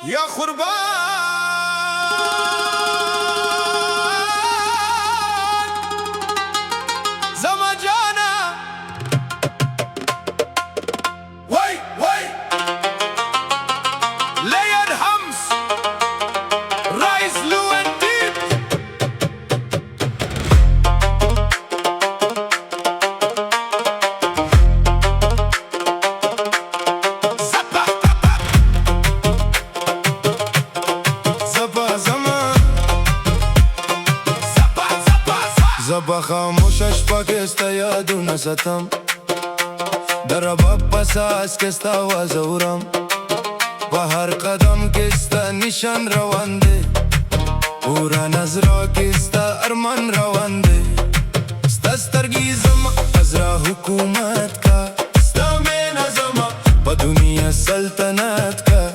یا قربان زما جانا وای وای لیان همس رایز لو and deep زبا خاموشش پاکستا یادونه ستم در رباب پساس کستا وازورم با هر قدم کستا نشان روانده پورا نظرا کستا ارمان روانده ستا سترگی زما از را حکومت کا ستا مینا زما پا دنیا سلطنت کا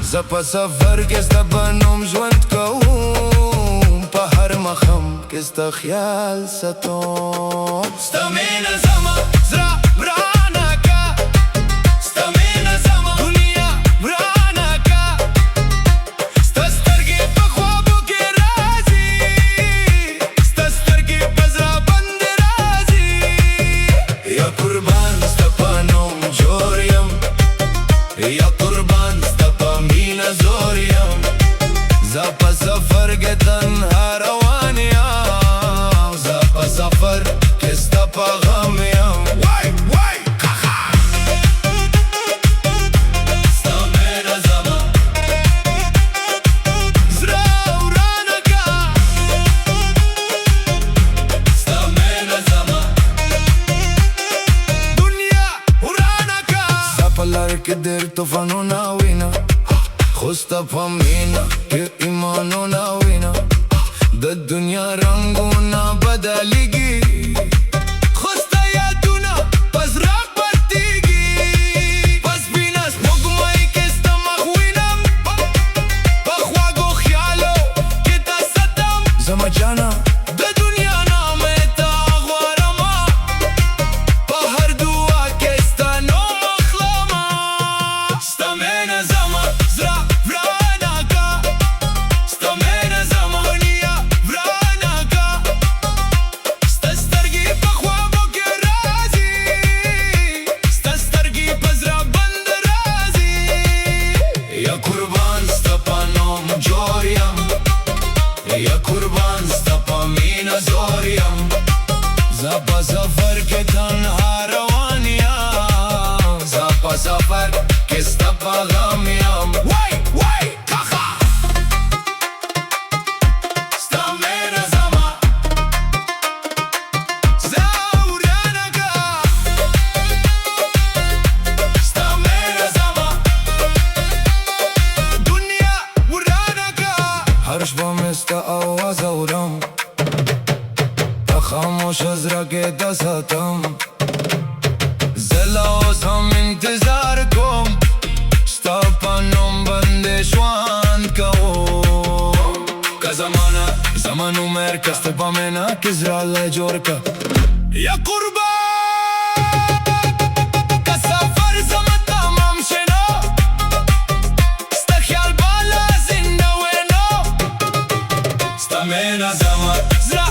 زپا سفر کستا بنوم جوند کون پا هر مخم کستا خیال ستون ستا مینا زما زرا برانا کا ستا مینا زما دنیا برانا کا ستا سترگی پا خوابو کی رازی ستا سترگی پا زرا بند رازی یا قربان ستا پا نوم جوریم یا قربان ستا پا مینا زوریم زپا سفر کے تنها روانیم زپا سفر کستا پا غمیم وای وای کخا ستا مینا زما زرا ورانکا ستا مینا زما دنیا ورانکا زپا لرک در طوفانو ناوینا خوستا پا مینا که ایمانو ناوینا د دنیا رنگونا بدلیگی خوستا یادونا پس را پرتیگی پس بیناس مگمای کستا مخوینم بخواگو خیالو که تا ستم زما جانا د دنیا نامتا غوارما با هر دعا کستا نو مخلما ستا مینا زما زرا ورانکا ستا مینا زما دنیا ورانکا ستا سترگی پا خوابو کی رازی ستا سترگی پا زرا بند رازی یا قربان ستا پا نوم جوریم یا قربان ستا پا مینا زوریم زپا سفر که تنها روانیم زپا سفر کستا پا غمیم وای وای کخا ستا مینا زما زورانکا ستا مینا زما دنیا ورانکا هر شبا مستا آواز اورم خاموش از را که دستم زلاوز هم انتظار کم ستا پانم بندشوان کهو که زمانو مرکست پا مینا که زرال جور که یا قربان که سفر زمان تمام شنو ستا خیال بالا زنده وینو ستا مینا زمان زرا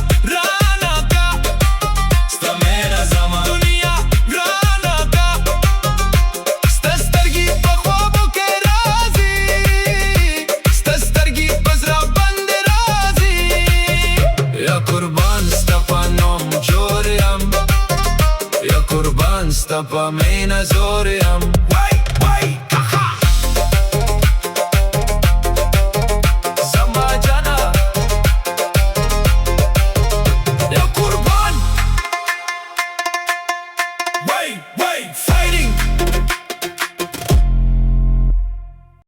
Sta pa meina zoriem